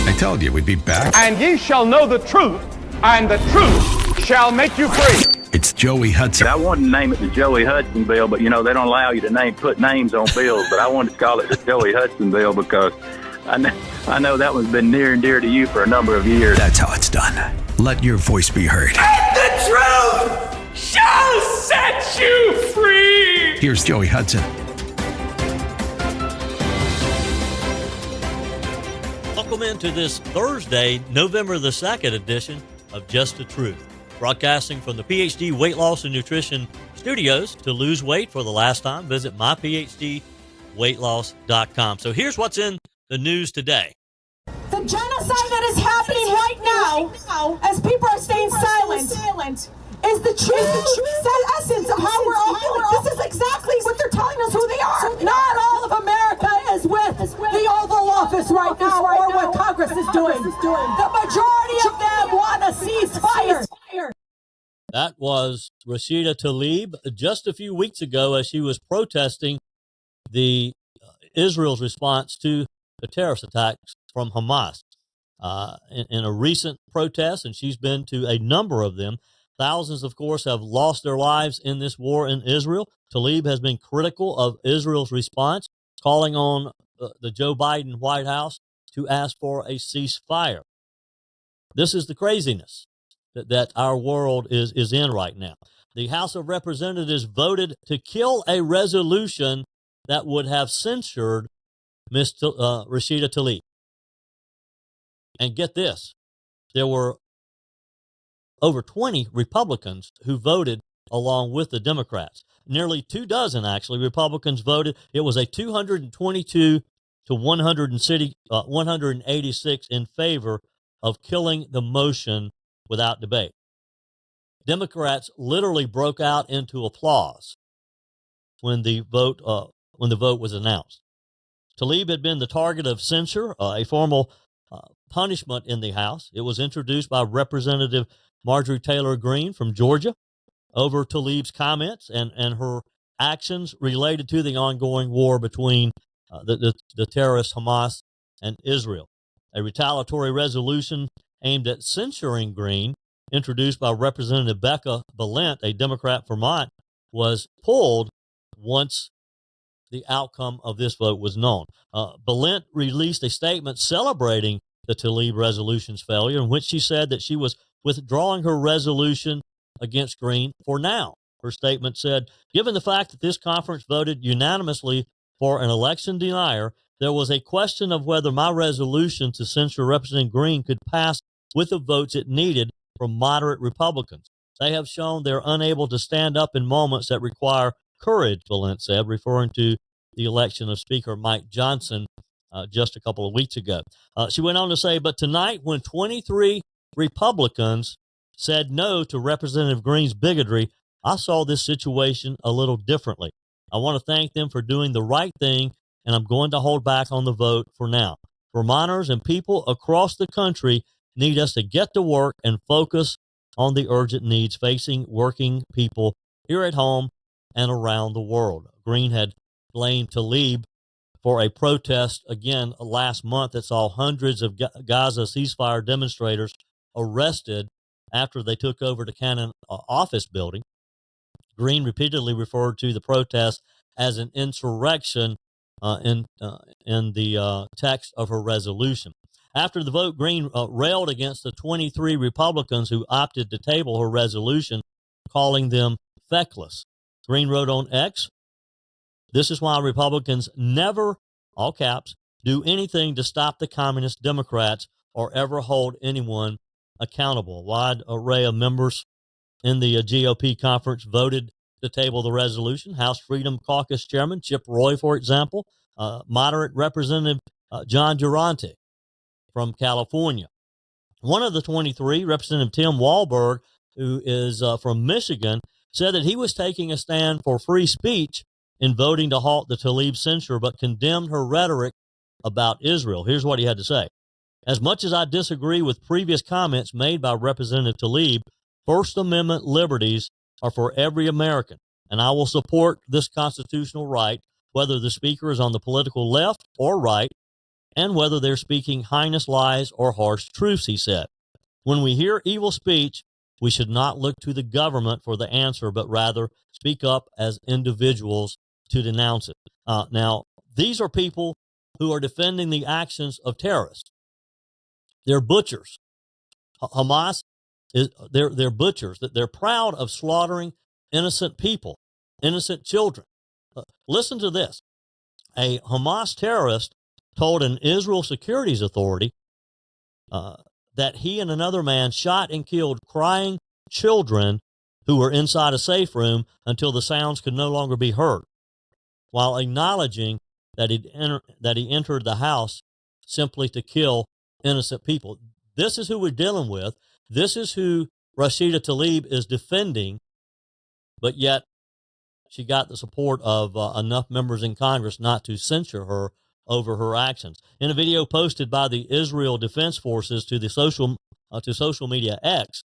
I told you we'd be back. And ye shall know the truth, and the truth shall make you free. It's Joey Hudson. I wanted to name it the Joey Hudson bill, but, they don't allow you to put names on bills. But I wanted to call it the Joey Hudson bill because I know that one's been near and dear to you for a number of years. That's how it's done. Let your voice be heard. And the truth shall set you free. Here's Joey Hudson. Welcome into this Thursday, November the 2nd edition of Just the Truth. Broadcasting from the PhD Weight Loss and Nutrition Studios. To lose weight for the last time, visit myphdweightloss.com. So here's what's in the news today. The genocide that is happening right now, as people are staying silent, is the true essence of how we're all feeling. This is exactly what they're telling us who they are. Not all of America is with the Oval Office right now or what Congress is doing. The majority of them want a ceasefire. That was Rashida Tlaib just a few weeks ago as she was protesting the Israel's response to the terrorist attacks from Hamas. In a recent protest, and she's been to a number of them, thousands, of course, have lost their lives in this war in Israel. Tlaib has been critical of Israel's response, calling on the Joe Biden White House to ask for a ceasefire. This is the craziness that our world is in right now. The House of Representatives voted to kill a resolution that would have censured Ms. Rashida Tlaib. And get this, there were over 20 Republicans who voted along with the Democrats. Nearly 24, actually, Republicans voted. It was a 222 to 186 in favor of killing the motion without debate. Democrats literally broke out into applause when the vote was announced. Tlaib had been the target of censure, a formal punishment in the House. It was introduced by Representative Marjorie Taylor Greene from Georgia over Tlaib's comments and her actions related to the ongoing war between the terrorist Hamas and Israel. A retaliatory resolution aimed at censuring Greene, introduced by Representative Becca Balint, a Democrat from Vermont, was pulled once the outcome of this vote was known. Balint released a statement celebrating the Tlaib resolution's failure, in which she said that she was withdrawing her resolution against Greene for now. Her statement said, "Given the fact that this conference voted unanimously for an election denier, there was a question of whether my resolution to censure Representative Greene could pass with the votes it needed from moderate Republicans. They have shown they're unable to stand up in moments that require courage," Balint said, referring to the election of Speaker Mike Johnson just a couple of weeks ago. She went on to say, "But tonight, when 23 Republicans said no to Representative Greene's bigotry, I saw this situation a little differently. I want to thank them for doing the right thing, and I'm going to hold back on the vote for now. Vermonters and people across the country need us to get to work and focus on the urgent needs facing working people here at home and around the world." Greene had blamed Tlaib for a protest again last month that saw hundreds of Gaza ceasefire demonstrators arrested after they took over the Cannon office building. Greene repeatedly referred to the protest as an insurrection in the text of her resolution. After the vote, Greene railed against the 23 Republicans who opted to table her resolution, calling them feckless. Greene wrote on X, "This is why Republicans never, all caps, do anything to stop the communist Democrats or ever hold anyone accountable." A wide array of members in the GOP conference voted to table the resolution. House Freedom Caucus Chairman Chip Roy, for example, moderate Representative John Durante from California. One of the 23, Representative Tim Walberg, who is from Michigan, said that he was taking a stand for free speech in voting to halt the Tlaib censure, but condemned her rhetoric about Israel. Here's what he had to say. "As much as I disagree with previous comments made by Representative Tlaib, First Amendment liberties are for every American, and I will support this constitutional right, whether the speaker is on the political left or right, and whether they're speaking heinous lies or harsh truths, he said. When we hear evil speech, we should not look to the government for the answer, but rather speak up as individuals to denounce it. Now, these are people who are defending the actions of terrorists. They're butchers. Hamas they're butchers. They're proud of slaughtering innocent people, innocent children. Listen to this. A Hamas terrorist told an Israel Securities Authority that he and another man shot and killed crying children who were inside a safe room until the sounds could no longer be heard, while acknowledging that he entered the house simply to kill innocent people. This is who we're dealing with. This is who Rashida Tlaib is defending, but yet she got the support of enough members in Congress not to censure her over her actions. In a video posted by the Israel Defense Forces to social media X,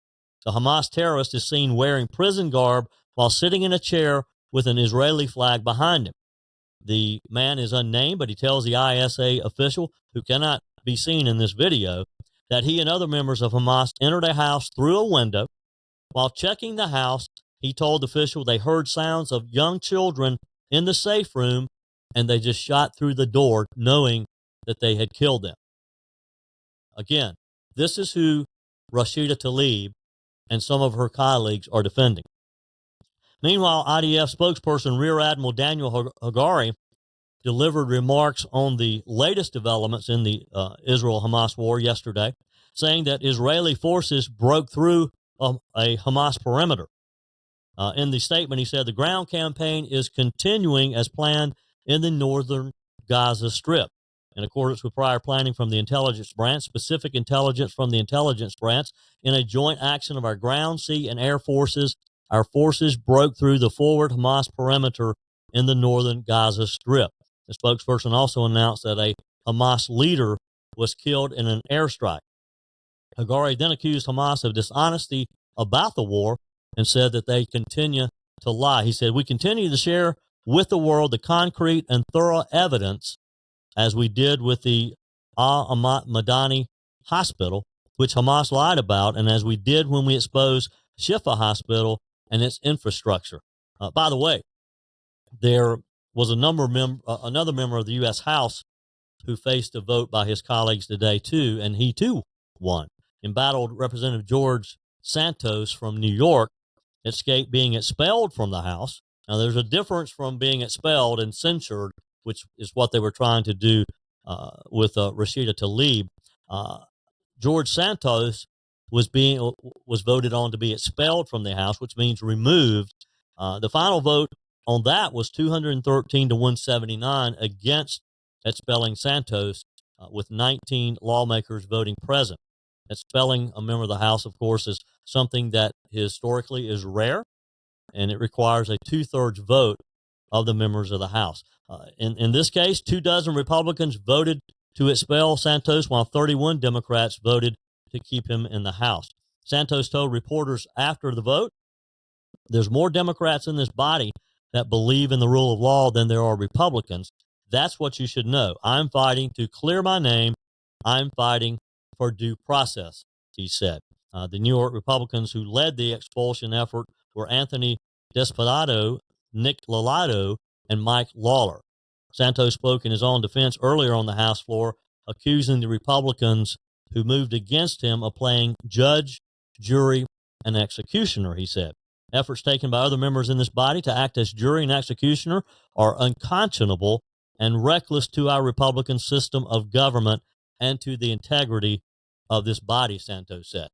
the Hamas terrorist is seen wearing prison garb while sitting in a chair with an Israeli flag behind him. The man is unnamed, but he tells the ISA official, who cannot be seen in this video, that he and other members of Hamas entered a house through a window. While checking the house, he told the official they heard sounds of young children in the safe room, and they just shot through the door knowing that they had killed them. Again, this is who Rashida Tlaib and some of her colleagues are defending. Meanwhile, IDF spokesperson Rear Admiral Daniel Hagari delivered remarks on the latest developments in the Israel-Hamas war yesterday, saying that Israeli forces broke through a Hamas perimeter. In the statement, he said the ground campaign is continuing as planned in the northern Gaza Strip. In accordance with prior planning from the intelligence branch, specific intelligence from the intelligence branch, in a joint action of our ground, sea, and air forces, our forces broke through the forward Hamas perimeter in the northern Gaza Strip. The spokesperson also announced that a Hamas leader was killed in an airstrike. Hagari then accused Hamas of dishonesty about the war and said that they continue to lie. He said, we continue to share with the world the concrete and thorough evidence, as we did with the Amat Madani Hospital, which Hamas lied about, and as we did when we exposed Shifa Hospital and its infrastructure. By the way, there was another member of the U.S. House who faced a vote by his colleagues today, too, and he, too, won. Embattled Representative George Santos from New York escaped being expelled from the House. Now, there's a difference from being expelled and censured, which is what they were trying to do with Rashida Tlaib. George Santos was voted on to be expelled from the House, which means removed. The final vote on that was 213 to 179 against expelling Santos, with 19 lawmakers voting present. Expelling a member of the House, of course, is something that historically is rare, and it requires a 2/3 vote of the members of the House. In this case, 24 Republicans voted to expel Santos, while 31 Democrats voted to keep him in the House. Santos told reporters after the vote, there's more Democrats in this body that believe in the rule of law than there are Republicans. That's what you should know. I'm fighting to clear my name. I'm fighting for due process, he said. The New York Republicans who led the expulsion effort were Anthony Despadato, Nick Lalato, and Mike Lawler. Santos spoke in his own defense earlier on the House floor, accusing the Republicans who moved against him of playing judge, jury, and executioner, he said. Efforts taken by other members in this body to act as jury and executioner are unconscionable and reckless to our Republican system of government and to the integrity of this body, Santos said.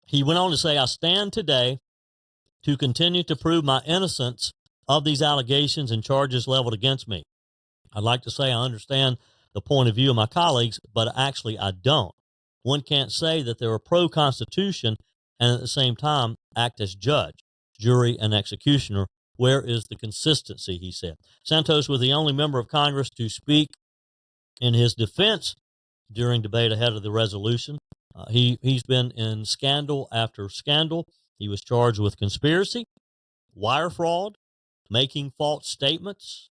He went on to say, I stand today to continue to prove my innocence of these allegations and charges leveled against me. I'd like to say I understand the point of view of my colleagues, but actually I don't. One can't say that they're pro-Constitution and at the same time act as judge, jury, and executioner. Where is the consistency, he said. Santos was the only member of Congress to speak in his defense during debate ahead of the resolution. He's been in scandal after scandal. He was charged with conspiracy, wire fraud, making false statements,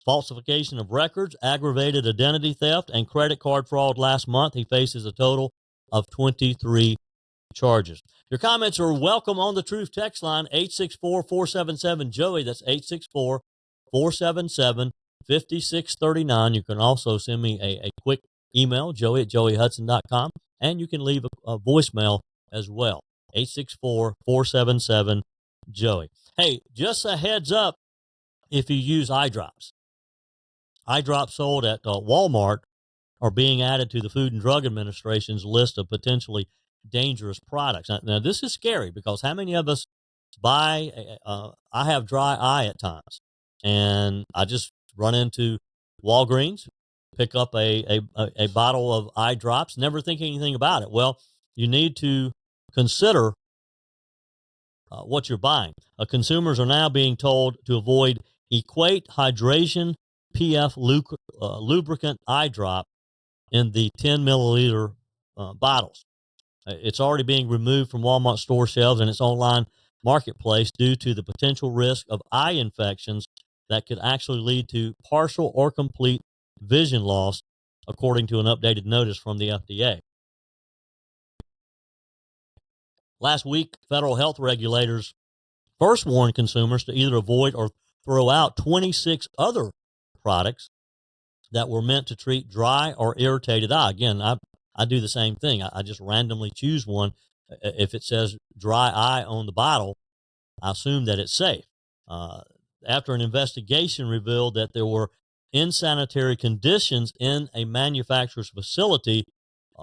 falsification of records, aggravated identity theft, and credit card fraud last month. He faces a total of 23 charges. Your comments are welcome on the Truth text line, 864-477-JOEY. That's 864-477-5639. You can also send me a quick email, joey@joeyhudson.com, and you can leave a voicemail as well, 864-477-JOEY. Hey, just a heads up, if you use eye drops. Eye drops sold at Walmart are being added to the Food and Drug Administration's list of potentially dangerous products. Now, this is scary because how many of us buy, I have dry eye at times, and I just run into Walgreens, pick up a bottle of eye drops, never think anything about it. Well, you need to consider what you're buying. Consumers are now being told to avoid Equate Hydration PF Lubricant eye drop in the 10 milliliter bottles. It's already being removed from Walmart store shelves and its online marketplace due to the potential risk of eye infections that could actually lead to partial or complete vision loss, according to an updated notice from the FDA. Last week, federal health regulators first warned consumers to either avoid or throw out 26 other products that were meant to treat dry or irritated eye. Again, I do the same thing. I just randomly choose one. If it says dry eye on the bottle, I assume that it's safe. After an investigation revealed that there were insanitary conditions in a manufacturer's facility,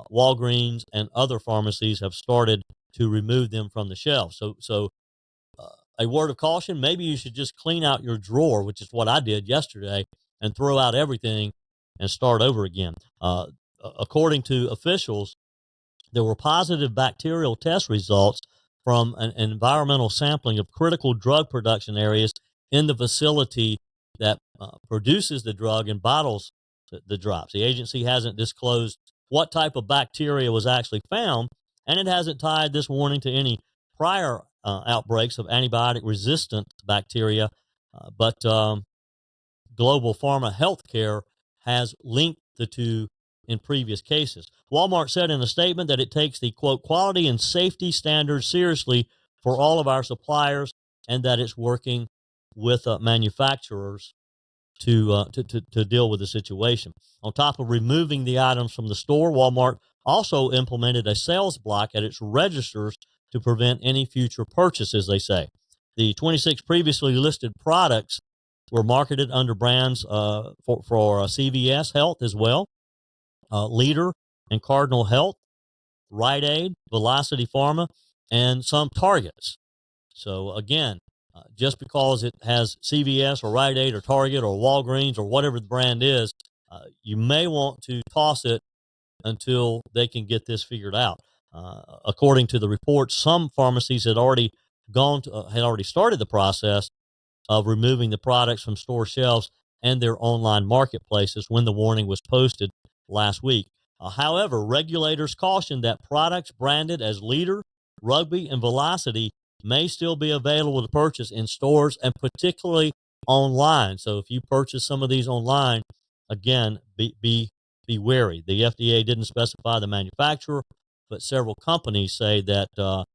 Walgreens and other pharmacies have started to remove them from the shelf. So a word of caution, maybe you should just clean out your drawer, which is what I did yesterday, and throw out everything and start over again. According to officials, there were positive bacterial test results from an environmental sampling of critical drug production areas in the facility that produces the drug and bottles the drops. The agency hasn't disclosed what type of bacteria was actually found, and it hasn't tied this warning to any prior outbreaks of antibiotic-resistant bacteria, but Global Pharma Healthcare has linked the two in previous cases. Walmart said in a statement that it takes the, quote, quality and safety standards seriously for all of our suppliers, and that it's working with manufacturers to deal with the situation. On top of removing the items from the store, Walmart also implemented a sales block at its registers to prevent any future purchases, they say. The 26 previously listed products were marketed under brands for CVS Health as well, Leader and Cardinal Health, Rite Aid, Velocity Pharma, and some Targets. So again, just because it has CVS or Rite Aid or Target or Walgreens or whatever the brand is, you may want to toss it until they can get this figured out. According to the report, some pharmacies had already started the process of removing the products from store shelves and their online marketplaces when the warning was posted last week. However, regulators cautioned that products branded as Leader, Rugby, and Velocity may still be available to purchase in stores and particularly online. So if you purchase some of these online, again, be wary. The FDA didn't specify the manufacturer, but several companies say that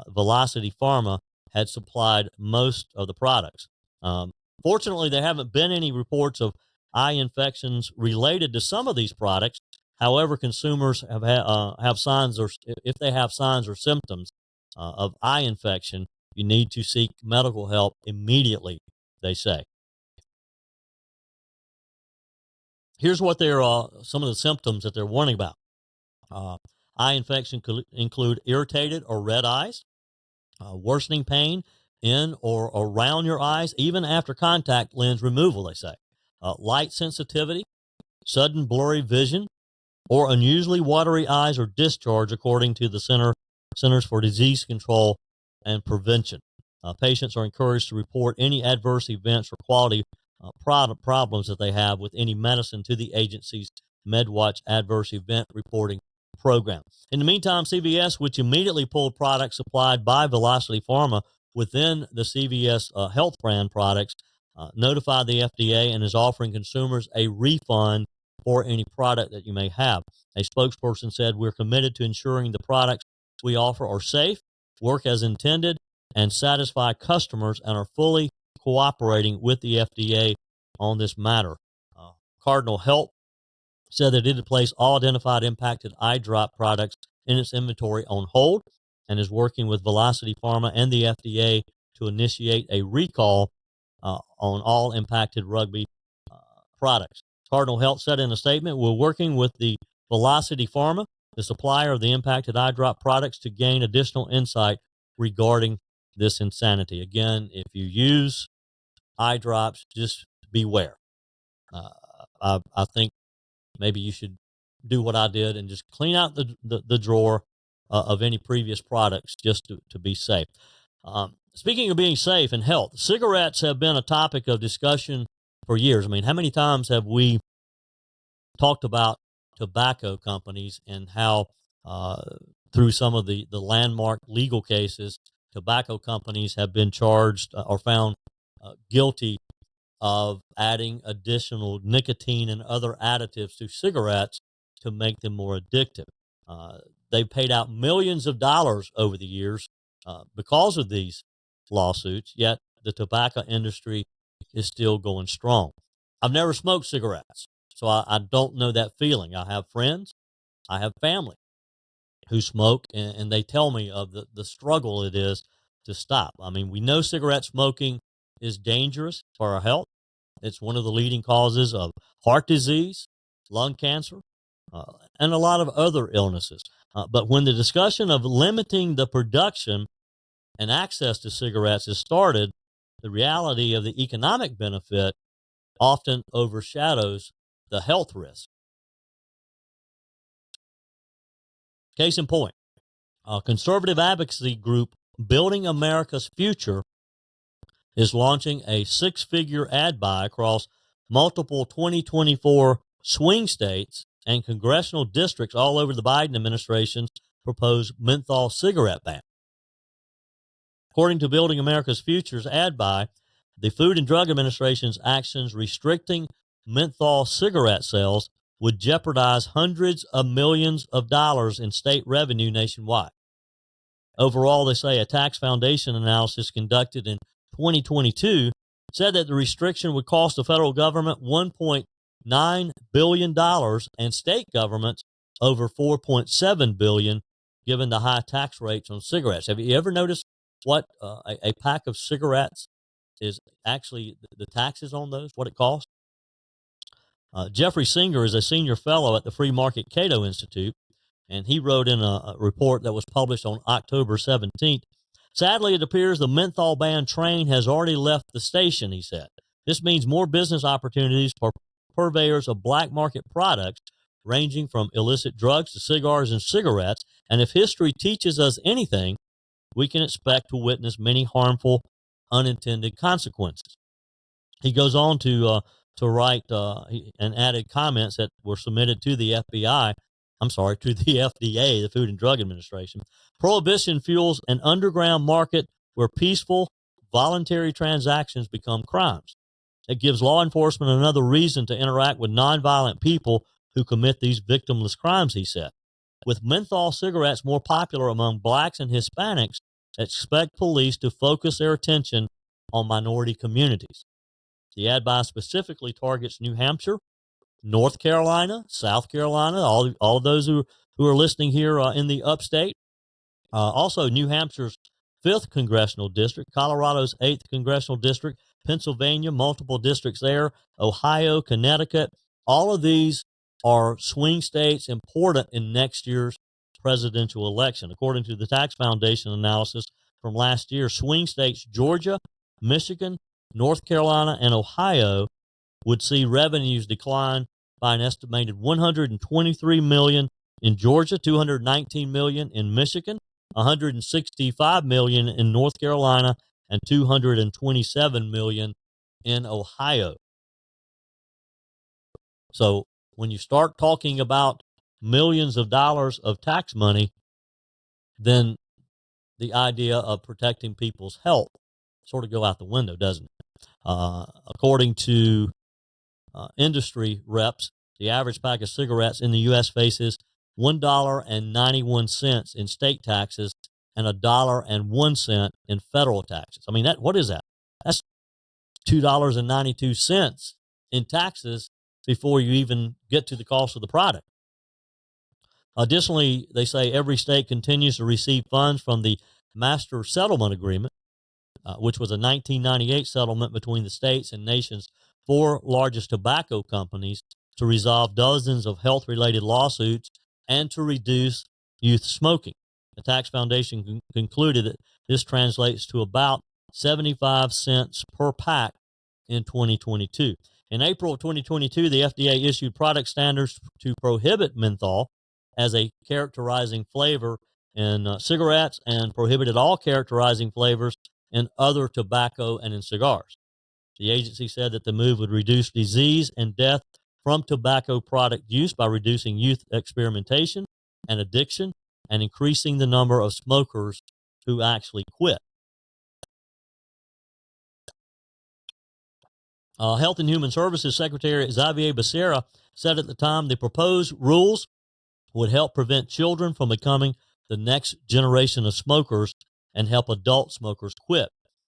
Velocity Pharma had supplied most of the products. Fortunately, there haven't been any reports of eye infections related to some of these products. However, consumers have signs, or if they have signs or symptoms of eye infection, you need to seek medical help immediately, they say. Here's what some of the symptoms that they're warning about. Eye infection could include irritated or red eyes, worsening pain in or around your eyes, even after contact lens removal, they say. Light sensitivity, sudden blurry vision, or unusually watery eyes or discharge, according to the Centers for Disease Control and Prevention. Patients are encouraged to report any adverse events or quality problems that they have with any medicine to the agency's MedWatch adverse event reporting program. In the meantime, CVS, which immediately pulled products supplied by Velocity Pharma within the CVS Health brand products, notified the FDA and is offering consumers a refund for any product that you may have. A spokesperson said, "We're committed to ensuring the products we offer are safe, work as intended, and satisfy customers, and are fully cooperating with the FDA on this matter." Cardinal Health said that it had placed all identified impacted eye drop products in its inventory on hold and is working with Velocity Pharma and the FDA to initiate a recall on all impacted rugby products. Cardinal Health said in a statement, "We're working with the Velocity Pharma, the supplier of the impacted eye drop products, to gain additional insight regarding this insanity." Again, if you use eye drops, just beware. I think maybe you should do what I did and just clean out the drawer of any previous products just to be safe. Speaking of being safe and health, cigarettes have been a topic of discussion for years. I mean, how many times have we talked about tobacco companies and how through some of the landmark legal cases, tobacco companies have been charged or found guilty of adding additional nicotine and other additives to cigarettes to make them more addictive. They've paid out millions of dollars over the years because of these lawsuits, yet the tobacco industry is still going strong. I've never smoked cigarettes, so I don't know that feeling. I have friends, I have family who smoke, and they tell me of the struggle it is to stop. I mean, we know cigarette smoking is dangerous for our health. It's one of the leading causes of heart disease, lung cancer, and a lot of other illnesses. But when the discussion of limiting the production and access to cigarettes is started, the reality of the economic benefit often overshadows the health risk. Case in point, a conservative advocacy group, Building America's Future, is launching a six-figure ad buy across multiple 2024 swing states and congressional districts all over the Biden administration's proposed menthol cigarette ban. According to Building America's Future's ad buy, the Food and Drug Administration's actions restricting menthol cigarette sales would jeopardize hundreds of millions of dollars in state revenue nationwide. Overall, they say a tax foundation analysis conducted in 2022 said that the restriction would cost the federal government $1.9 billion and state governments over $4.7 billion, given the high tax rates on cigarettes. Have you ever noticed what a pack of cigarettes is actually, the taxes on those, what it costs? Jeffrey Singer is a senior fellow at the Free Market Cato Institute, and he wrote in a report that was published on October 17th, "Sadly, it appears the menthol ban train has already left the station," he said. "This means more business opportunities for purveyors of black market products ranging from illicit drugs to cigars and cigarettes, and if history teaches us anything, we can expect to witness many harmful unintended consequences." He goes on to write and added comments that were submitted to the FBI. To the FDA, the Food and Drug Administration. "Prohibition fuels an underground market where peaceful, voluntary transactions become crimes. It gives law enforcement another reason to interact with nonviolent people who commit these victimless crimes," he said. "With menthol cigarettes more popular among blacks and Hispanics, expect police to focus their attention on minority communities." The ad buy specifically targets New Hampshire, North Carolina, South Carolina, all those who are listening here in the upstate. Also, New Hampshire's 5th Congressional District, Colorado's 8th Congressional District, Pennsylvania, multiple districts there, Ohio, Connecticut. All of these are swing states important in next year's presidential election. According to the Tax Foundation analysis from last year, swing states Georgia, Michigan, North Carolina, and Ohio would see revenues decline by an estimated $123 million in Georgia, $219 million in Michigan, $165 million in North Carolina, and $227 million in Ohio. So when you start talking about millions of dollars of tax money, then the idea of protecting people's health sort of go out the window, doesn't it? According to industry reps, the average pack of cigarettes in the U.S. faces $1.91 in state taxes and $1.01 in federal taxes. I mean, what is that? That's $2.92 in taxes before you even get to the cost of the product. Additionally, they say every state continues to receive funds from the Master Settlement Agreement, which was a 1998 settlement between the states and nation's four largest tobacco companies to resolve dozens of health-related lawsuits and to reduce youth smoking. The Tax Foundation concluded that this translates to about 75 cents per pack in 2022. In April of 2022, the FDA issued product standards to prohibit menthol as a characterizing flavor in cigarettes and prohibited all characterizing flavors in other tobacco and in cigars. The agency said that the move would reduce disease and death from tobacco product use by reducing youth experimentation and addiction and increasing the number of smokers who actually quit. Health and Human Services Secretary Xavier Becerra said at the time the proposed rules would help prevent children from becoming the next generation of smokers and help adult smokers quit.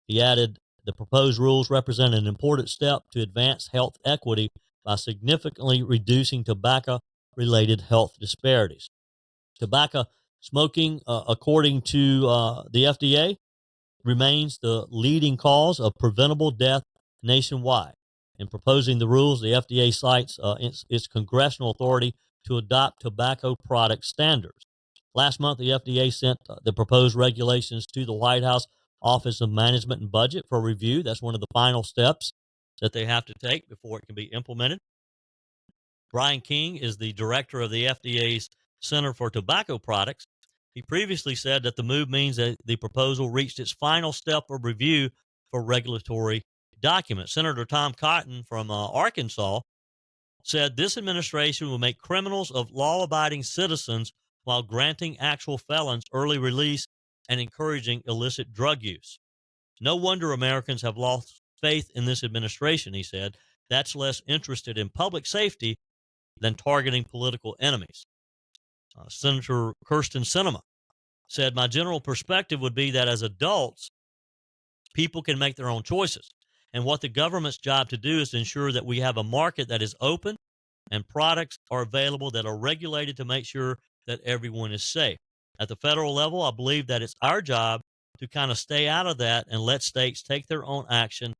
He added the proposed rules represent an important step to advance health equity by significantly reducing tobacco-related health disparities. Tobacco smoking, according to the FDA, remains the leading cause of preventable death nationwide. In proposing the rules, the FDA cites its congressional authority to adopt tobacco product standards. Last month, the FDA sent the proposed regulations to the White House Office of Management and Budget for review. That's one of the final steps that they have to take before it can be implemented. Brian King is the director of the FDA's Center for Tobacco Products. He previously said that the move means that the proposal reached its final step of review for regulatory documents. Senator Tom Cotton from Arkansas said this administration will make criminals of law-abiding citizens while granting actual felons early release and encouraging illicit drug use. No wonder Americans have lost faith in this administration, he said. That's less interested in public safety than targeting political enemies. Senator Kirsten Sinema said, my general perspective would be that as adults, people can make their own choices. And what the government's job to do is to ensure that we have a market that is open and products are available that are regulated to make sure that everyone is safe. At the federal level, I believe that it's our job to kind of stay out of that and let states take their own action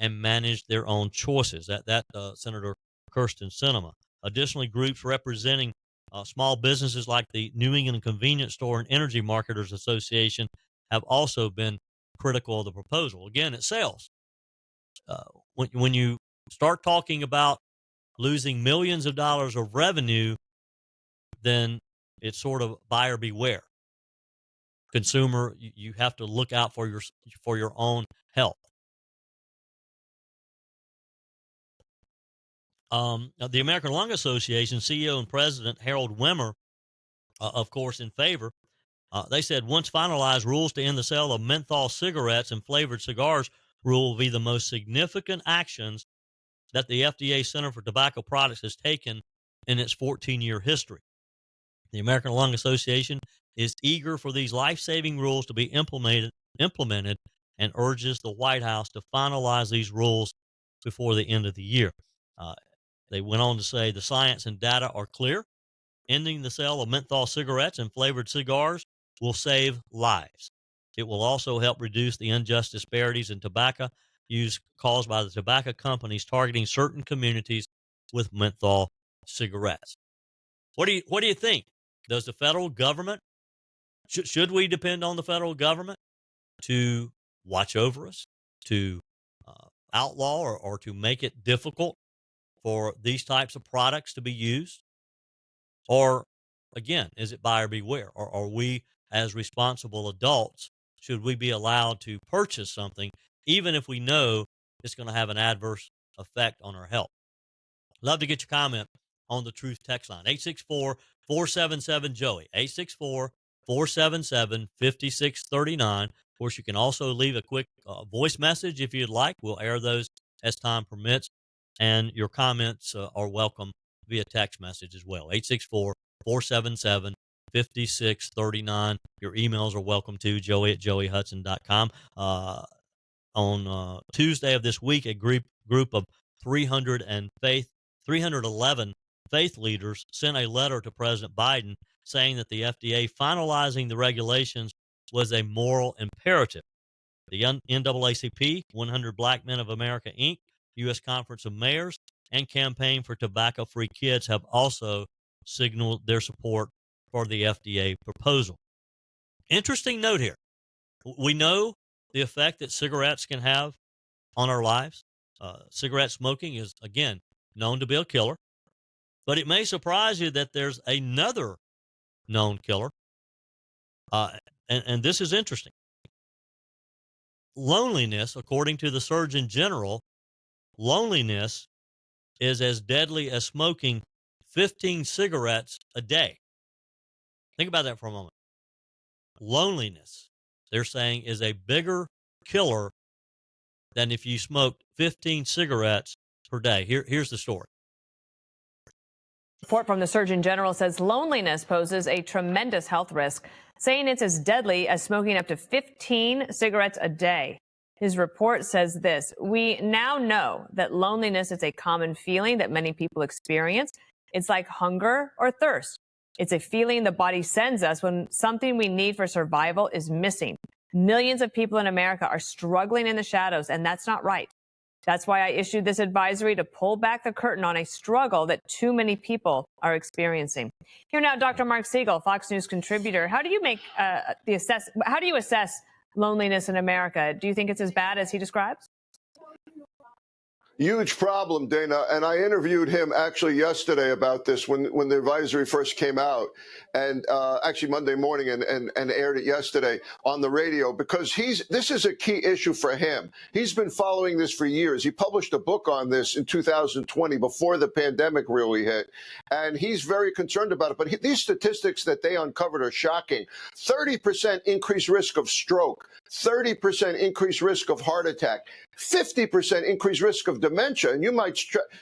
and manage their own choices. That Senator Kirsten Sinema. Additionally, groups representing small businesses like the New England Convenience Store and Energy Marketers Association have also been critical of the proposal. Again, it sells. When you start talking about losing millions of dollars of revenue, then it's sort of buyer beware. Consumer, you have to look out for your own health. The American Lung Association CEO and President Harold Wimmer, of course, in favor. They said once finalized, rules to end the sale of menthol cigarettes and flavored cigars rule will be the most significant actions that the FDA Center for Tobacco Products has taken in its 14-year history. The American Lung Association is eager for these life-saving rules to be implemented and urges the White House to finalize these rules before the end of the year. They went on to say the science and data are clear. Ending the sale of menthol cigarettes and flavored cigars will save lives. It will also help reduce the unjust disparities in tobacco use caused by the tobacco companies targeting certain communities with menthol cigarettes. What do you think? Does the federal government, should we depend on the federal government to watch over us, to outlaw or to make it difficult for these types of products to be used? Or, again, is it buyer beware? Or are we, as responsible adults, should we be allowed to purchase something, even if we know it's going to have an adverse effect on our health? Love to get your comment on the Truth text line, 864-477-JOEY, 864-477-5639. Of course, you can also leave a quick voice message if you'd like. We'll air those as time permits. And your comments are welcome via text message as well. 864-477-5639. Your emails are welcome too, joey@joeyhudson.com. On Tuesday of this week, a group of 311 faith leaders sent a letter to President Biden saying that the FDA finalizing the regulations was a moral imperative. The NAACP, 100 Black Men of America, Inc., U.S. Conference of Mayors, and Campaign for Tobacco-Free Kids have also signaled their support for the FDA proposal. Interesting note here. We know the effect that cigarettes can have on our lives. Cigarette smoking is, again, known to be a killer. But it may surprise you that there's another known killer. And this is interesting. Loneliness, according to the Surgeon General, loneliness is as deadly as smoking 15 cigarettes a day. Think about that for a moment. Loneliness, they're saying, is a bigger killer than if you smoked 15 cigarettes per day. Here's the story. Report from the Surgeon General says loneliness poses a tremendous health risk, saying it's as deadly as smoking up to 15 cigarettes a day. His report says this: we now know that loneliness is a common feeling that many people experience. It's like hunger or thirst. It's a feeling the body sends us when something we need for survival is missing. Millions of people in America are struggling in the shadows, and that's not right. That's why I issued this advisory to pull back the curtain on a struggle that too many people are experiencing. Here now, Dr. Mark Siegel, Fox News contributor. How do you assess loneliness in America? Do you think it's as bad as he describes? Huge problem, Dana. And I interviewed him actually yesterday about this when the advisory first came out, and actually Monday morning, and aired it yesterday on the radio, because this is a key issue for him. He's been following this for years. He published a book on this in 2020 before the pandemic really hit, and he's very concerned about it. But these statistics that they uncovered are shocking. 30% increased risk of stroke, 30% increased risk of heart attack, 50% increased risk of dementia. And you might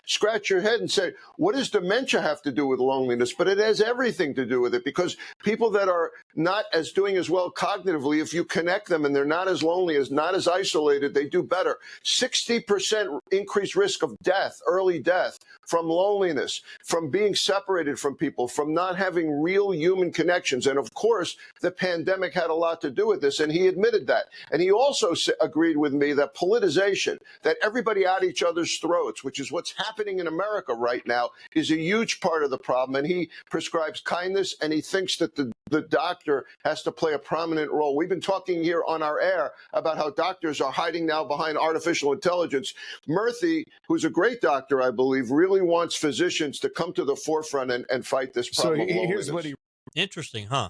scratch your head and say, what does dementia have to do with loneliness? But it has everything to do with it, because people that are not as doing as well cognitively, if you connect them and they're not as lonely, not as isolated, they do better. 60% increased risk of death, early death, from loneliness, from being separated from people, from not having real human connections. And of course, the pandemic had a lot to do with this, and he admitted that. And he also agreed with me that politicization, that everybody at each other's throats, which is what's happening in America right now, is a huge part of the problem. And he prescribes kindness, and he thinks that the doctor has to play a prominent role. We've been talking here on our air about how doctors are hiding now behind artificial intelligence. Murthy, who's a great doctor, I believe, really wants physicians to come to the forefront and fight this problem. So here's what he... Interesting, huh?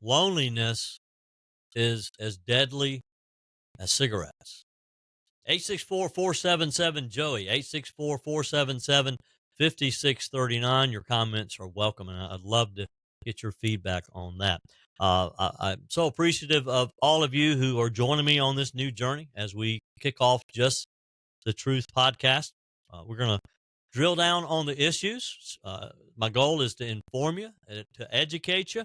Loneliness is as deadly as cigarettes. 864-477-JOEY, 864-477-5639. Your comments are welcome, and I'd love to get your feedback on that. I'm so appreciative of all of you who are joining me on this new journey as we kick off Just the Truth podcast. We're going to drill down on the issues. My goal is to inform you, to educate you,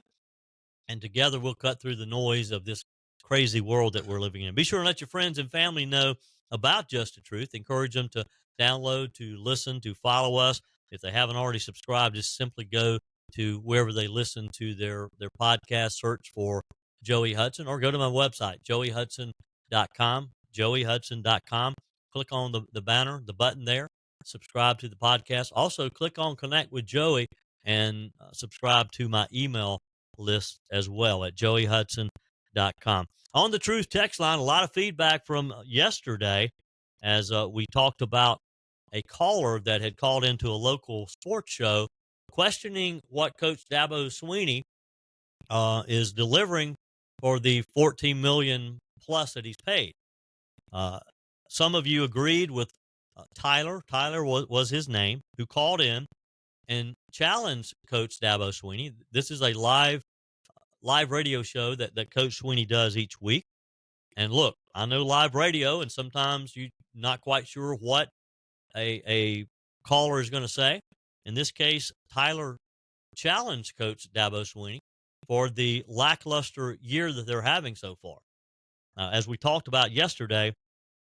and together we'll cut through the noise of this crazy world that we're living in. Be sure to let your friends and family know about Just the Truth. Encourage them to download, to listen, to follow us. If they haven't already subscribed, just simply go to wherever they listen to their podcast, search for Joey Hudson, or go to my website, joeyhudson.com, joeyhudson.com. Click on the banner, the button there, subscribe to the podcast. Also, click on Connect with Joey and subscribe to my email list as well at joeyhudson.com. On the Truth text line, a lot of feedback from yesterday as we talked about a caller that had called into a local sports show questioning what Coach Dabo Swinney is delivering for the $14 million plus that he's paid. Some of you agreed with Tyler. Tyler was his name, who called in and challenged Coach Dabo Swinney. This is a live radio show that Coach Swinney does each week. And look, I know live radio, and sometimes you're not quite sure what a caller is going to say. In this case, Tyler challenged Coach Dabo Swinney for the lackluster year that they're having so far. As we talked about yesterday,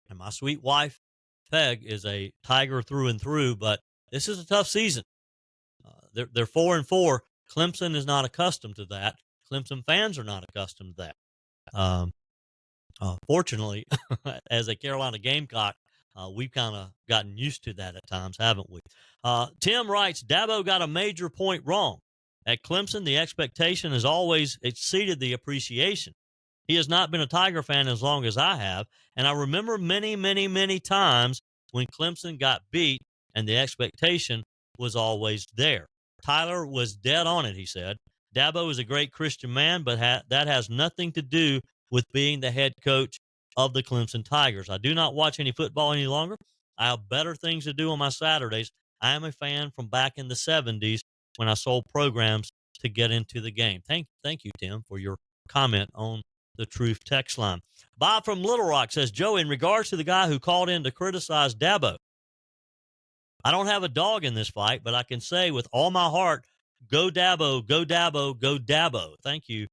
and my sweet wife, Peg, is a Tiger through and through, but this is a tough season. They're 4-4. Clemson is not accustomed to that. Clemson fans are not accustomed to that. Fortunately, as a Carolina Gamecock, we've kind of gotten used to that at times, haven't we? Tim writes, Dabo got a major point wrong. At Clemson, the expectation has always exceeded the appreciation. He has not been a Tiger fan as long as I have, and I remember many, many, many times when Clemson got beat and the expectation was always there. Tyler was dead on it, he said. Dabo is a great Christian man, but that has nothing to do with being the head coach of the Clemson Tigers. I do not watch any football any longer. I have better things to do on my Saturdays. I am a fan from back in the 70s when I sold programs to get into the game. Thank you, Tim, for your comment on the Truth text line. Bob from Little Rock says, Joe, in regards to the guy who called in to criticize Dabo, I don't have a dog in this fight, but I can say with all my heart, go Dabo, go Dabo, go Dabo. Thank you,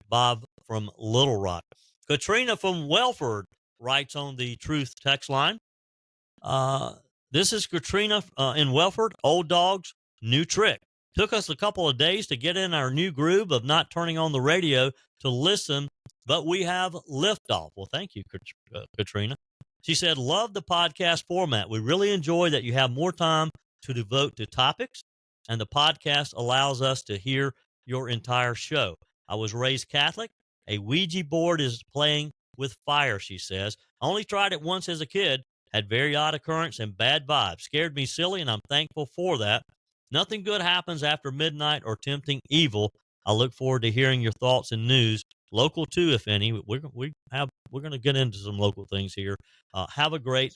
Bob from Little Rock. Katrina from Welford writes on the Truth text line. This is Katrina in Welford. Old dogs, new trick. Took us a couple of days to get in our new groove of not turning on the radio to listen, but we have liftoff. Well, thank you, Katrina. She said, love the podcast format. We really enjoy that you have more time to devote to topics, and the podcast allows us to hear your entire show. I was raised Catholic. A Ouija board is playing with fire, she says. I only tried it once as a kid, had very odd occurrence and bad vibes. Scared me silly, and I'm thankful for that. Nothing good happens after midnight or tempting evil. I look forward to hearing your thoughts and news. Local too, if any. We're going to get into some local things here. Have a great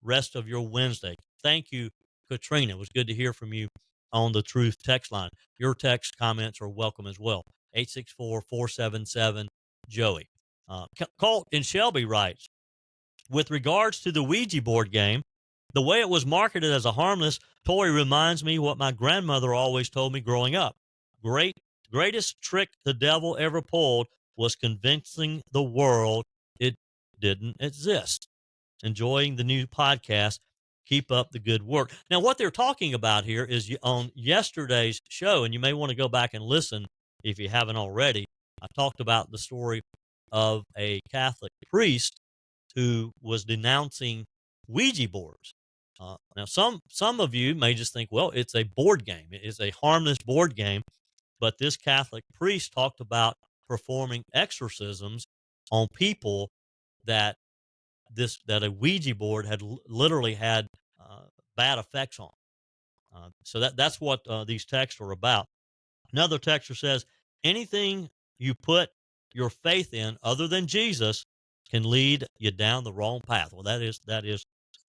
rest of your Wednesday. Thank you, Katrina. It was good to hear from you on the Truth text line. Your text comments are welcome as well. 864-477-JOEY. Colt in Shelby writes, with regards to the Ouija board game, the way it was marketed as a harmless toy reminds me what my grandmother always told me growing up. Greatest trick the devil ever pulled was convincing the world it didn't exist. Enjoying the new podcast. Keep up the good work. Now, what they're talking about here is on yesterday's show, and you may want to go back and listen if you haven't already. I talked about the story of a Catholic priest who was denouncing Ouija boards. Now, some of you may just think, well, it's a board game. It is a harmless board game. But this Catholic priest talked about performing exorcisms on people that a Ouija board had literally had bad effects on. So that's what these texts are about. Another texter says, anything you put your faith in other than Jesus can lead you down the wrong path. Well, that is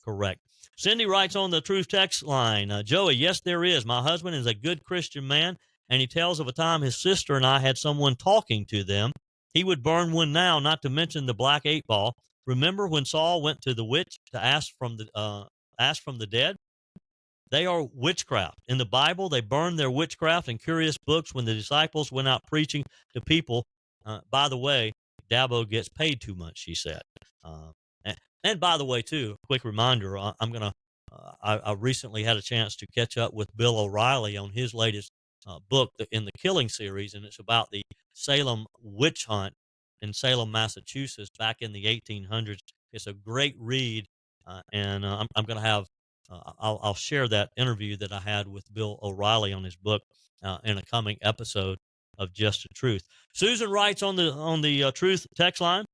correct. Cindy writes on the Truth text line, Joey, yes, there is. My husband is a good Christian man, and he tells of a time his sister and I had someone talking to them. He would burn one now, not to mention the black 8-ball. Remember when Saul went to the witch to ask from the dead? They are witchcraft. In the Bible, they burned their witchcraft and curious books when the disciples went out preaching to people. By the way, Dabo gets paid too much, she said. And by the way, too, quick reminder, I recently had a chance to catch up with Bill O'Reilly on his latest book in the Killing series, and it's about the Salem witch hunt in Salem, Massachusetts, back in the 1800s. It's a great read, and I'm going to have I'll share that interview that I had with Bill O'Reilly on his book in a coming episode of Just the Truth. Susan writes on the Truth text line,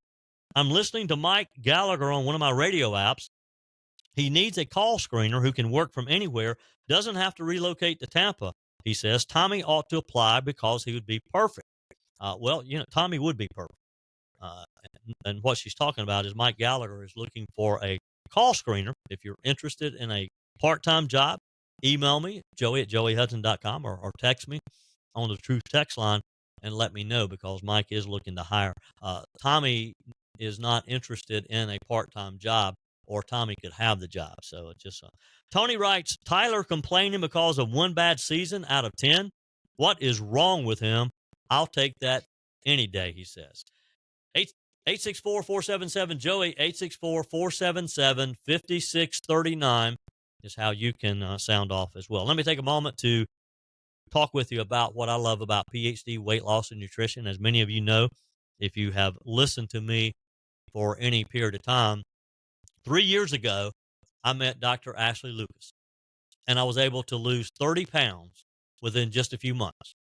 I'm listening to Mike Gallagher on one of my radio apps. He needs a call screener who can work from anywhere, doesn't have to relocate to Tampa. He says Tommy ought to apply because he would be perfect. Well, Tommy would be perfect. And what she's talking about is Mike Gallagher is looking for a call screener. If you're interested in a part-time job, email me, joey@joeyhudson.com, or text me on the Truth text line and let me know, because Mike is looking to hire. Tommy is not interested in a part-time job, or Tommy could have the job. So it just Tony writes, Tyler complaining because of one bad season out of 10. What is wrong with him? I'll take that any day, he says. 864-477-JOEY, 864-477-5639 is how you can sound off as well. Let me take a moment to talk with you about what I love about PhD weight loss and nutrition. As many of you know, if you have listened to me for any period of time, 3 years ago, I met Dr. Ashley Lucas, and I was able to lose 30 pounds within just a few months.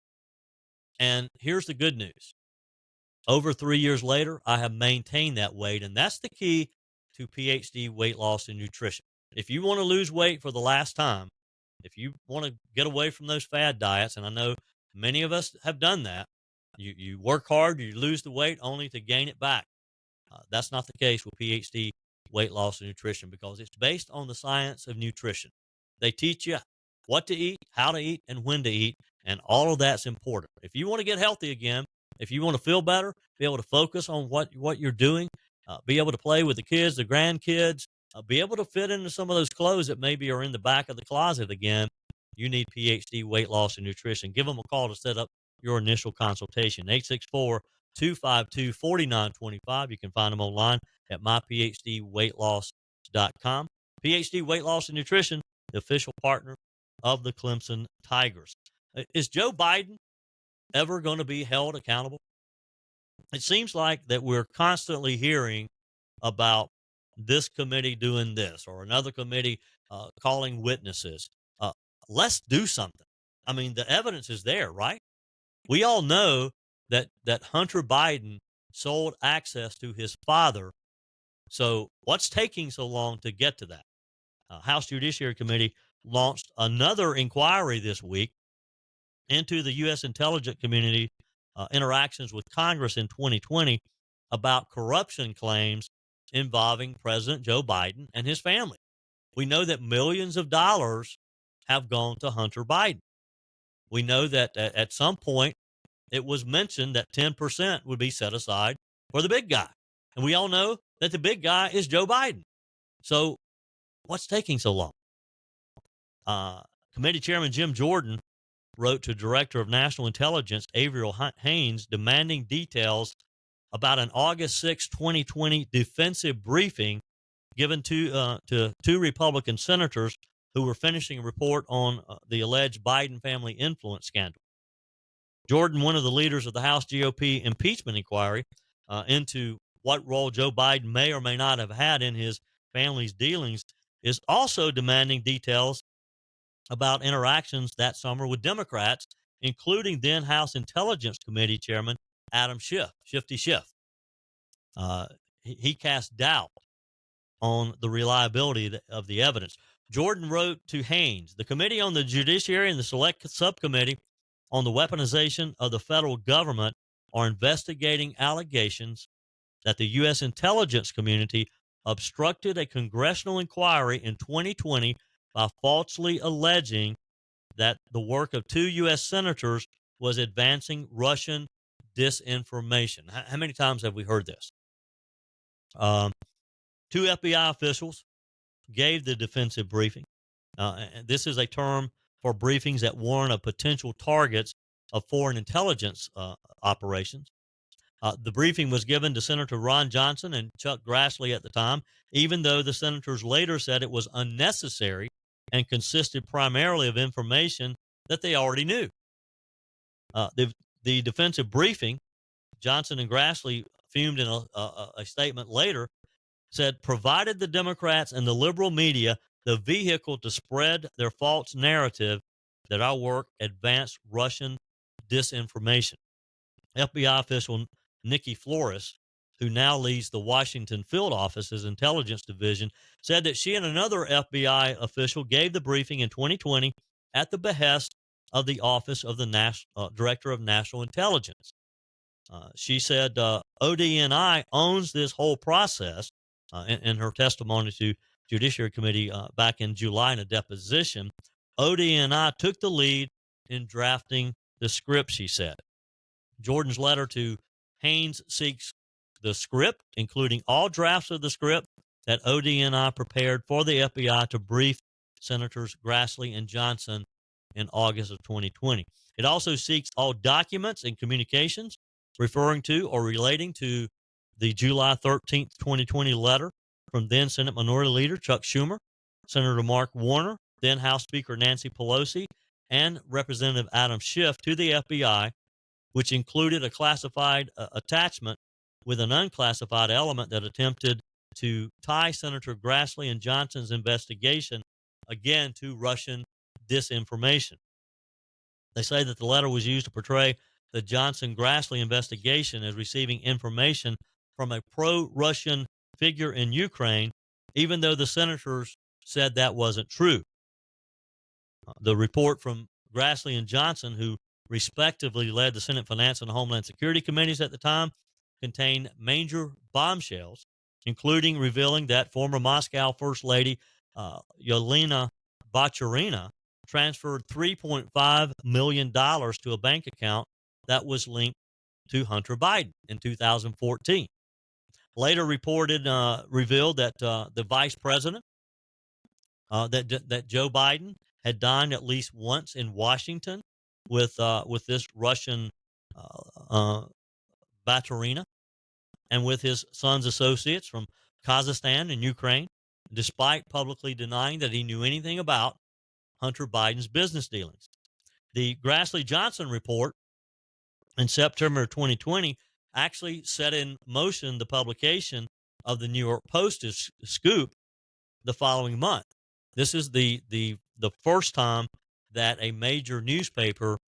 And here's the good news. Over 3 years later, I have maintained that weight, and that's the key to PhD weight loss and nutrition. If you want to lose weight for the last time, if you want to get away from those fad diets, and I know many of us have done that, you work hard, you lose the weight only to gain it back. That's not the case with PhD weight loss and nutrition, because it's based on the science of nutrition. They teach you what to eat, how to eat, and when to eat, and all of that's important. If you want to get healthy again, if you want to feel better, be able to focus on what you're doing, be able to play with the kids, the grandkids, be able to fit into some of those clothes that maybe are in the back of the closet again, you need PhD weight loss and nutrition. Give them a call to set up your initial consultation, 864-252-4925. You can find them online at myphdweightloss.com. PhD Weight Loss and Nutrition, the official partner of the Clemson Tigers. Is Joe Biden ever going to be held accountable? It seems like that we're constantly hearing about this committee doing this or another committee calling witnesses. Let's do something. I mean, the evidence is there, right? We all know that Hunter Biden sold access to his father. So what's taking so long to get to that? House Judiciary Committee launched another inquiry this week into the U.S. intelligence community interactions with Congress in 2020 about corruption claims involving President Joe Biden and his family. We know that millions of dollars have gone to Hunter Biden. We know that at some point it was mentioned that 10% would be set aside for the big guy. And we all know that the big guy is Joe Biden. So what's taking so long? Committee Chairman Jim Jordan wrote to Director of National Intelligence Averill Haines demanding details about an August 6, 2020 defensive briefing given to two Republican senators who were finishing a report on the alleged Biden family influence scandal. Jordan, one of the leaders of the House GOP impeachment inquiry into what role Joe Biden may or may not have had in his family's dealings, is also demanding details about interactions that summer with Democrats, including then House Intelligence Committee Chairman Adam Schiff, Shifty Schiff. He cast doubt on the reliability of the evidence. Jordan wrote to Haines, the Committee on the Judiciary and the Select Subcommittee on the Weaponization of the Federal Government are investigating allegations that the U.S. intelligence community obstructed a congressional inquiry in 2020 by falsely alleging that the work of two U.S. senators was advancing Russian disinformation. How many times have we heard this? Two FBI officials gave the defensive briefing. And this is a term for briefings that warn of potential targets of foreign intelligence operations. The briefing was given to Senator Ron Johnson and Chuck Grassley at the time, even though the senators later said it was unnecessary and consisted primarily of information that they already knew. The defensive briefing, Johnson and Grassley fumed in a statement later, said provided the Democrats and the liberal media the vehicle to spread their false narrative that our work advanced Russian disinformation. FBI official Nikki Flores, who now leads the Washington Field Office's Intelligence Division, said that she and another FBI official gave the briefing in 2020 at the behest of the Office of the Director of National Intelligence. She said ODNI owns this whole process. In her testimony to Judiciary Committee back in July in a deposition, ODNI took the lead in drafting the script, she said. Jordan's letter to Haines seeks the script, including all drafts of the script that ODNI prepared for the FBI to brief Senators Grassley and Johnson in August of 2020. It also seeks all documents and communications referring to or relating to the July 13th, 2020 letter from then Senate Minority Leader Chuck Schumer, Senator Mark Warner, then House Speaker Nancy Pelosi, and Representative Adam Schiff to the FBI, which included a classified attachment with an unclassified element that attempted to tie Senator Grassley and Johnson's investigation again to Russian disinformation. They say that the letter was used to portray the Johnson-Grassley investigation as receiving information from a pro-Russian figure in Ukraine, even though the senators said that wasn't true. The report from Grassley and Johnson, who respectively led the Senate Finance and Homeland Security Committees at the time, contained major bombshells, including revealing that former Moscow First Lady Yelena Bachurina transferred $3.5 million to a bank account that was linked to Hunter Biden in 2014. Later revealed that the vice president, that Joe Biden had dined at least once in Washington with this Russian Bachurina and with his son's associates from Kazakhstan and Ukraine, despite publicly denying that he knew anything about Hunter Biden's business dealings. The Grassley-Johnson report in September 2020 actually set in motion the publication of the New York Post's scoop the following month. This is the first time that a major newspaper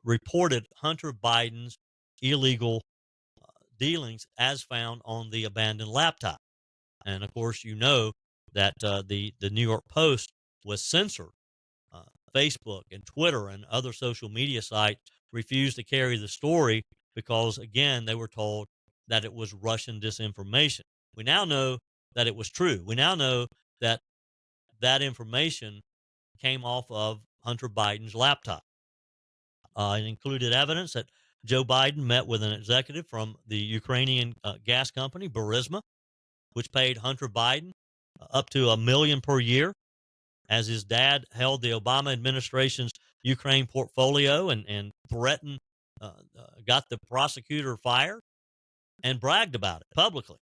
reported Hunter Biden's illegal dealings as found on the abandoned laptop. And of course, you know that the New York Post was censored. Facebook and Twitter and other social media sites refused to carry the story because, again, they were told that it was Russian disinformation. We now know that it was true. We now know that that information came off of Hunter Biden's laptop. It included evidence that Joe Biden met with an executive from the Ukrainian gas company, Burisma, which paid Hunter Biden up to $1 million per year, as his dad held the Obama administration's Ukraine portfolio and threatened, got the prosecutor fired, and bragged about it publicly.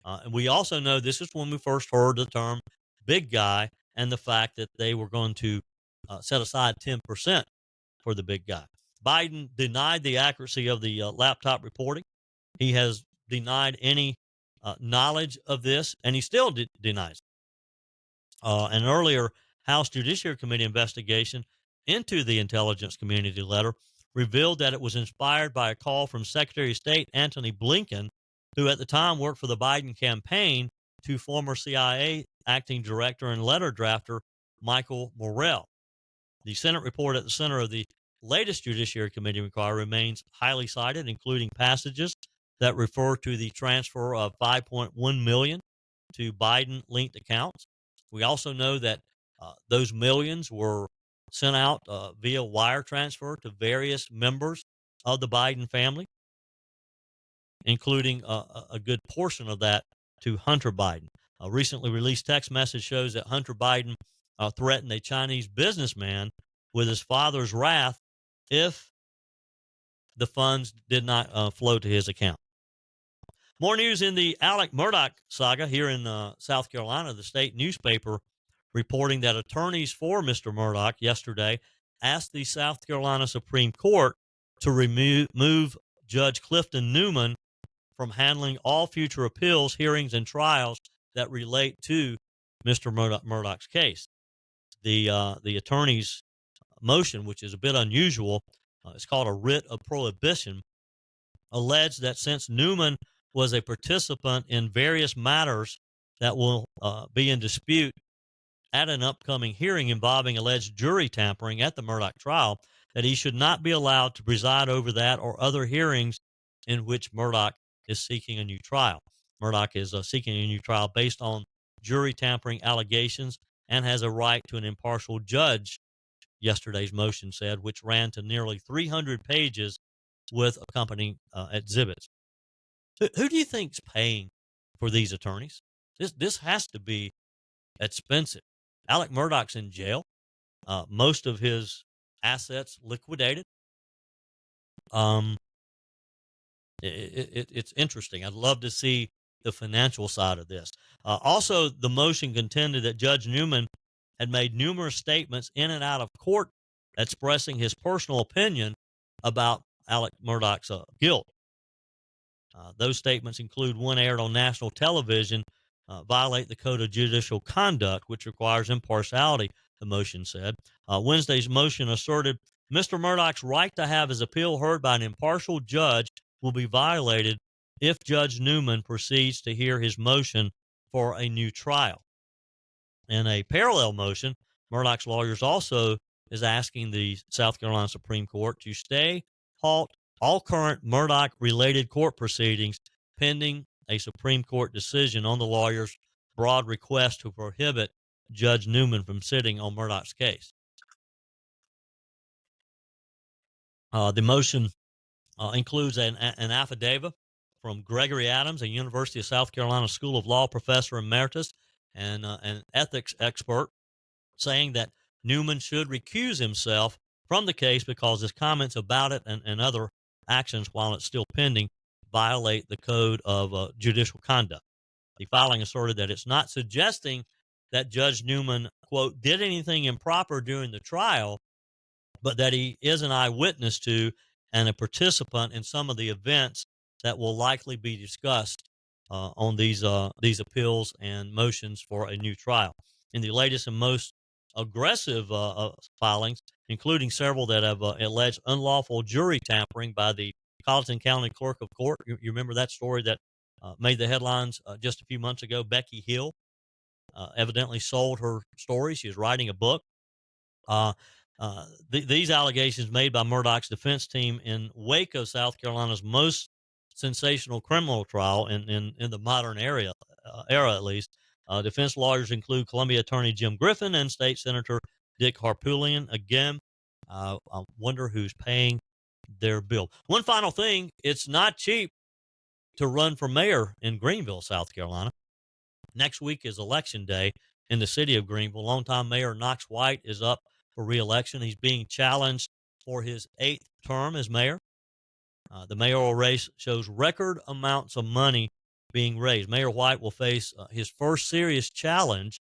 And we also know this is when we first heard the term big guy and the fact that they were going to set aside 10% for the big guy. Biden denied the accuracy of the laptop reporting. He has denied any knowledge of this, and he still denies it. An earlier House Judiciary Committee investigation into the intelligence community letter revealed that it was inspired by a call from Secretary of State Antony Blinken, who at the time worked for the Biden campaign, to former CIA acting director and letter drafter Michael Morrell. The Senate report at the center of the latest Judiciary Committee inquiry remains highly cited, including passages that refer to the transfer of $5.1 million to Biden-linked accounts. We also know that those millions were sent out via wire transfer to various members of the Biden family, including a good portion of that to Hunter Biden. A recently released text message shows that Hunter Biden threatened a Chinese businessman with his father's wrath if the funds did not flow to his account. More news in the Alec Murdaugh saga here in South Carolina. The state newspaper reporting that attorneys for Mr. Murdaugh yesterday asked the South Carolina Supreme Court to remove Judge Clifton Newman from handling all future appeals, hearings, and trials that relate to Mr. Murdaugh's case. The attorney's motion, which is a bit unusual, it's called a writ of prohibition, alleged that since Newman was a participant in various matters that will be in dispute at an upcoming hearing involving alleged jury tampering at the Murdaugh trial, that he should not be allowed to preside over that or other hearings in which Murdaugh is seeking a new trial. Murdaugh is seeking a new trial based on jury tampering allegations and has a right to an impartial judge, yesterday's motion said, which ran to nearly 300 pages with accompanying exhibits. Who do you think's paying for these attorneys? This has to be expensive. Alec Murdaugh's in jail. Most of his assets liquidated. It's interesting. I'd love to see the financial side of this. Also, the motion contended that Judge Newman had made numerous statements in and out of court expressing his personal opinion about Alec Murdaugh's guilt. Those statements include one aired on national television, violate the Code of Judicial Conduct, which requires impartiality, the motion said. Wednesday's motion asserted Mr. Murdaugh's right to have his appeal heard by an impartial judge will be violated if Judge Newman proceeds to hear his motion for a new trial. In a parallel motion, Murdaugh's lawyers also is asking the South Carolina Supreme Court to halt all current Murdaugh-related court proceedings pending a Supreme Court decision on the lawyers' broad request to prohibit Judge Newman from sitting on Murdaugh's case. The motion includes an affidavit from Gregory Adams, a University of South Carolina School of Law professor emeritus and an ethics expert, saying that Newman should recuse himself from the case because his comments about it and other actions while it's still pending violate the Code of Judicial Conduct. The filing asserted that it's not suggesting that Judge Newman, quote, did anything improper during the trial, but that he is an eyewitness to and a participant in some of the events that will likely be discussed on these appeals and motions for a new trial. In the latest and most aggressive filings, including several that have alleged unlawful jury tampering by the Colleton County Clerk of Court. You remember that story that made the headlines just a few months ago? Becky Hill evidently sold her story. She was writing a book. These allegations made by Murdaugh's defense team in wake of South Carolina's most sensational criminal trial in the modern era at least. Defense lawyers include Columbia Attorney Jim Griffin and State Senator Dick Harpootlian. Again, I wonder who's paying their bill. One final thing, it's not cheap to run for mayor in Greenville, South Carolina. Next week is election day in the city of Greenville. Longtime Mayor Knox White is up for re-election. He's being challenged for his 8th term as mayor. The mayoral race shows record amounts of money being raised. Mayor White will face his first serious challenge,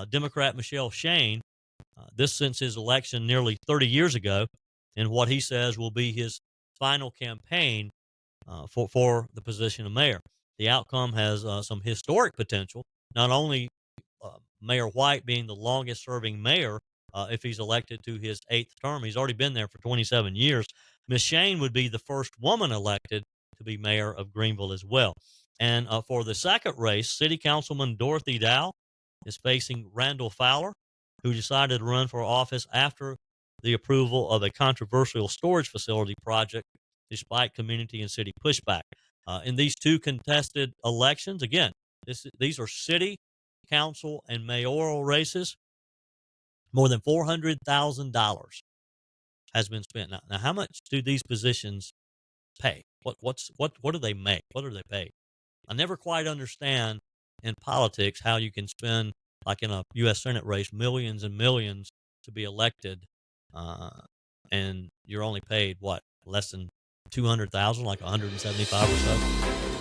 Democrat Michelle Shane, this since his election nearly 30 years ago, in what he says will be his final campaign for the position of mayor. The outcome has some historic potential, not only Mayor White being the longest-serving mayor if he's elected to his 8th term. He's already been there for 27 years. Ms. Shane would be the first woman elected to be mayor of Greenville as well. And for the second race, City Councilman Dorothy Dow is facing Randall Fowler, who decided to run for office after the approval of a controversial storage facility project despite community and city pushback. In these two contested elections, again, these are city, council, and mayoral races. More than $400,000 has been spent. Now, how much do these positions pay? What do they make? What are they paid? I never quite understand in politics how you can spend, like in a U.S. Senate race, millions and millions to be elected, and you're only paid less than $200,000, like $175 or so.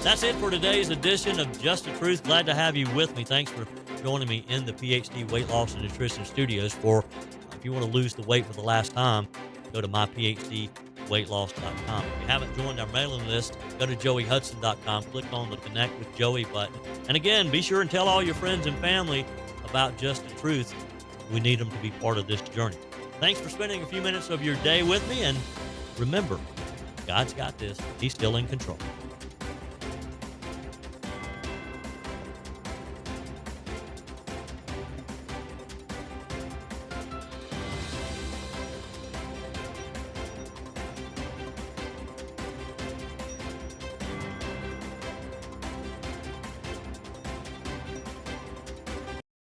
That's it for today's edition of Just the Truth. Glad to have you with me. Thanks for joining me in the PhD Weight Loss and Nutrition Studios. If you want to lose the weight for the last time, go to myphdweightloss.com. If you haven't joined our mailing list, go to joeyhudson.com, click on the Connect with Joey button. And again, be sure and tell all your friends and family about Just the Truth. We need them to be part of this journey. Thanks for spending a few minutes of your day with me. And remember, God's got this. He's still in control.